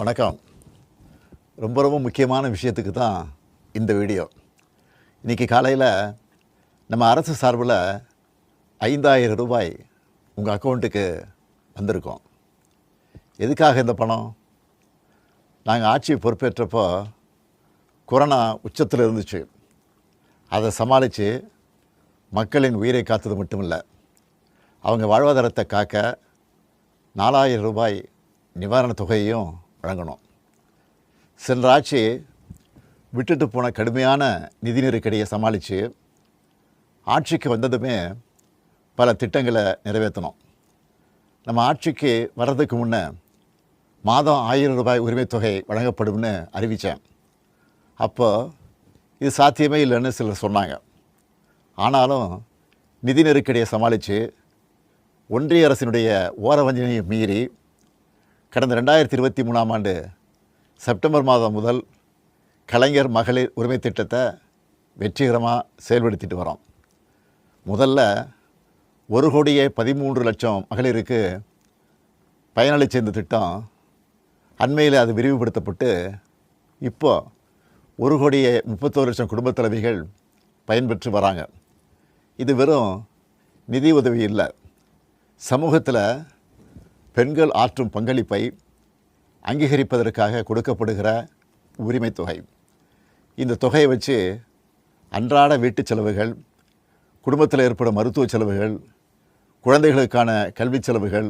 வணக்கம். ரொம்ப முக்கியமான விஷயத்துக்கு தான் இந்த வீடியோ. இன்றைக்கி காலையில் நம்ம அரசு சார்பில் 5,000 ரூபாய் உங்கள் அக்கௌண்ட்டுக்கு வந்திருக்கோம். எதுக்காக இந்த பணம்? நாங்கள் ஆட்சி பொறுப்பேற்றப்போ கொரோனா உச்சத்தில் இருந்துச்சு. அதை சமாளித்து மக்களின் உயிரை காத்தது மட்டும் இல்லை, அவங்க வாழ்வாதாரத்தை காக்க 4,000 ரூபாய் நிவாரணத் தொகையையும் வழங்கணும். சென்ற ஆட்சி விட்டுட்டு போன கடுமையான நிதி நெருக்கடியை சமாளித்து ஆட்சிக்கு வந்ததுமே பல திட்டங்களை நிறைவேற்றணும். நம்ம ஆட்சிக்கு வர்றதுக்கு முன்னே மாதம் 1,000 ரூபாய் உரிமைத் தொகை வழங்கப்படும்னு அறிவித்தேன். அப்போது இது சாத்தியமே இல்லைன்னு சிலர் சொன்னாங்க. ஆனாலும் நிதி நெருக்கடியை சமாளித்து ஒன்றிய அரசினுடைய ஓரவஞ்சனையை மீறி கடந்த 2023ஆம் ஆண்டு செப்டம்பர் மாதம் முதல் கலைஞர் மகளிர் உரிமை திட்டத்தை வெற்றிகரமாக செயல்படுத்திட்டு வரோம். முதல்ல 1,13,00,000 மகளிருக்கு பயனளித்த இந்த திட்டம் அண்மையில் அது விரிவுபடுத்தப்பட்டு இப்போ 1,31,00,000 குடும்பத் தலைவிகள் பயன்பெற்று வராங்க. இது வெறும் நிதி உதவி இல்லை, சமூகத்தில் பெண்கள் ஆற்றும் பங்களிப்பை அங்கீகரிப்பதற்காக கொடுக்கப்படுகிற உரிமைத் தொகை. இந்த தொகையை வச்சு அன்றாட வீட்டு செலவுகள், குடும்பத்தில் ஏற்படும் மருத்துவ செலவுகள், குழந்தைகளுக்கான கல்வி செலவுகள்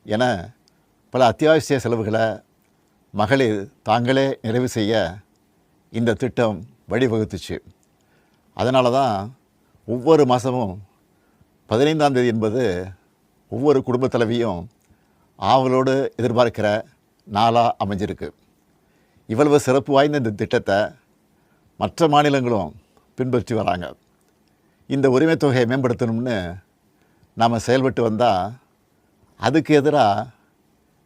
என பல அத்தியாவசிய செலவுகளை மகளிர் தாங்களே நிறைவு செய்ய இந்த திட்டம் வழிவகுத்துச்சு. அதனால தான் ஒவ்வொரு மாதமும் 15ஆம் தேதி என்பது ஒவ்வொரு குடும்பத் தலைவியும் ஆவலோடு எதிர்பார்க்கிற நாளாக அமைஞ்சிருக்கு. இவ்வளவு சிறப்பு வாய்ந்த இந்த திட்டத்தை மற்ற மாநிலங்களும் பின்பற்றி வராங்க. இந்த உரிமைத் தொகையை மேம்படுத்தணும்னு நாம் செயல்பட்டு வந்தால் அதுக்கு எதிராக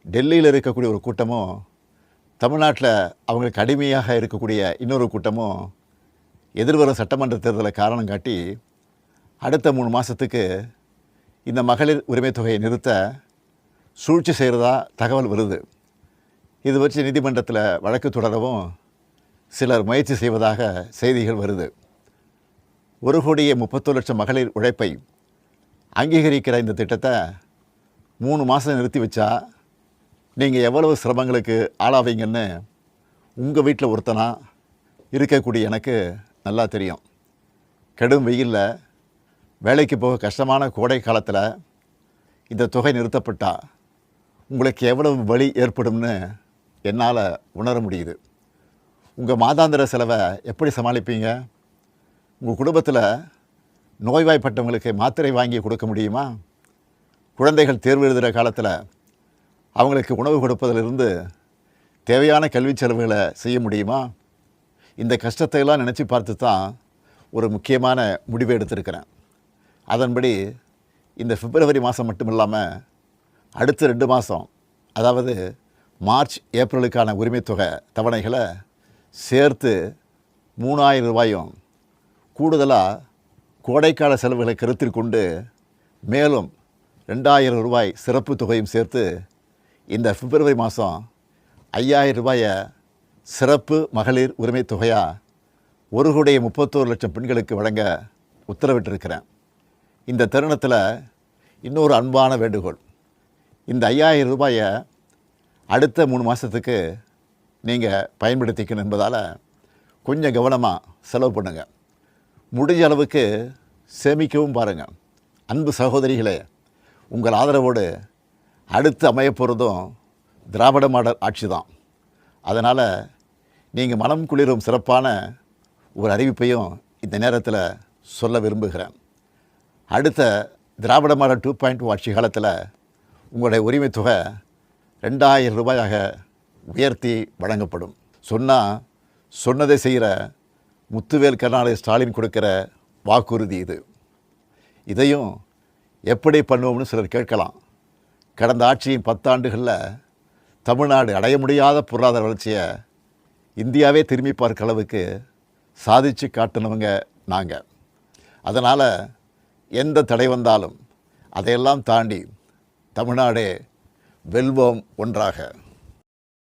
டெல்லியில் இருக்கக்கூடிய ஒரு கூட்டமும், தமிழ்நாட்டில் அவங்களுக்கு அடிமையாக இருக்கக்கூடிய இன்னொரு கூட்டமும் எதிர்வரும் சட்டமன்ற தேர்தலை காரணம் காட்டி அடுத்த 3 மாதத்துக்கு இந்த மகளிர் உரிமைத் தொகையை நிறுத்த சூழ்ச்சி செய்கிறதா தகவல் வருது. இது வச்சு நீதிமன்றத்தில் வழக்கு தொடரவும் சிலர் முயற்சி செய்வதாக செய்திகள் வருது. 1,31,00,000 மகளிர் உழைப்பை அங்கீகரிக்கிற இந்த திட்டத்தை 3 மாதம் நிறுத்தி வச்சா நீங்கள் எவ்வளவு சிரமங்களுக்கு ஆளாவீங்கன்னு உங்கள் வீட்டில் ஒருத்தனாக இருக்கக்கூடிய எனக்கு நல்லா தெரியும். கடும் வெயிலில் வேலைக்கு போக கஷ்டமான கோடை காலத்தில் இந்த தொகை நிறுத்தப்பட்டால் உங்களுக்கு எவ்வளவு வலி ஏற்படும்னு என்னால் உணர முடியுது. உங்கள் மாதாந்திர செலவை எப்படி சமாளிப்பீங்க? உங்கள் குடும்பத்தில் நோய்வாய்ப்பட்டவங்களுக்கு மாத்திரை வாங்கி கொடுக்க முடியுமா? குழந்தைகள் தேர்வு எழுதுகிற காலத்தில் அவங்களுக்கு உணவு கொடுப்பதிலிருந்து தேவையான கல்வி செலவுகளை செய்ய முடியுமா? இந்த கஷ்டத்தையெல்லாம் நினச்சி பார்த்து தான் ஒரு முக்கியமான முடிவை எடுத்திருக்கிறேன். அதன்படி இந்த பிப்ரவரி மாதம் மட்டும் இல்லாமல் அடுத்த 2 மாதம், அதாவது மார்ச் ஏப்ரலுக்கான உரிமைத் தொகை தவணைகளை சேர்த்து 3,000 ரூபாயும், கூடுதலாக கோடைக்கால செலவுகளை கருத்தில் கொண்டு மேலும் 2,000 ரூபாய் சிறப்பு தொகையும் சேர்த்து இந்த பிப்ரவரி மாதம் 5,000 ரூபாயை சிறப்பு மகளிர் உரிமைத் தொகையாக 1,31,00,000 பெண்களுக்கு வழங்க உத்தரவிட்டிருக்கிறேன். இந்த தருணத்தில் இன்னொரு அன்பான வேண்டுகோள். இந்த 5,000 ரூபாயை அடுத்த 3 மாதத்துக்கு நீங்கள் பயன்படுத்திக்கணும் என்பதால் கொஞ்சம் கவனமாக செலவு பண்ணுங்கள். முடிஞ்ச அளவுக்கு சேமிக்கவும் பாருங்கள். அன்பு சகோதரிகளே, உங்கள் ஆதரவோடு அடுத்து அமையப்போகிறதும் திராவிட மாடல் ஆட்சி தான். அதனால் நீங்கள் மனம் குளிரும் சிறப்பான ஒரு அறிவிப்பையும் இந்த நேரத்தில் சொல்ல விரும்புகிறேன். அடுத்த திராவிட மாடல் 2.0 ஆட்சி காலத்தில் உங்களுடைய உரிமைத் தொகை 2,000 ரூபாயாக உயர்த்தி வழங்கப்படும். சொன்னதை செய்கிற முத்துவேல் கருணாநிதி ஸ்டாலின் கொடுக்கிற வாக்குறுதி இது. இதையும் எப்படி பண்ணுவோம்னு சிலர் கேட்கலாம். கடந்த ஆட்சியின் 10 ஆண்டுகளில் தமிழ்நாடு அடைய முடியாத பொருளாதார வளர்ச்சியை இந்தியாவே திரும்பி பார்க்க அளவுக்கு சாதித்து காட்டினவங்க நாங்கள். அதனால் எந்த தடை வந்தாலும் அதையெல்லாம் தாண்டி தமிழ்நாடே வெல்வோம் ஒன்றாக.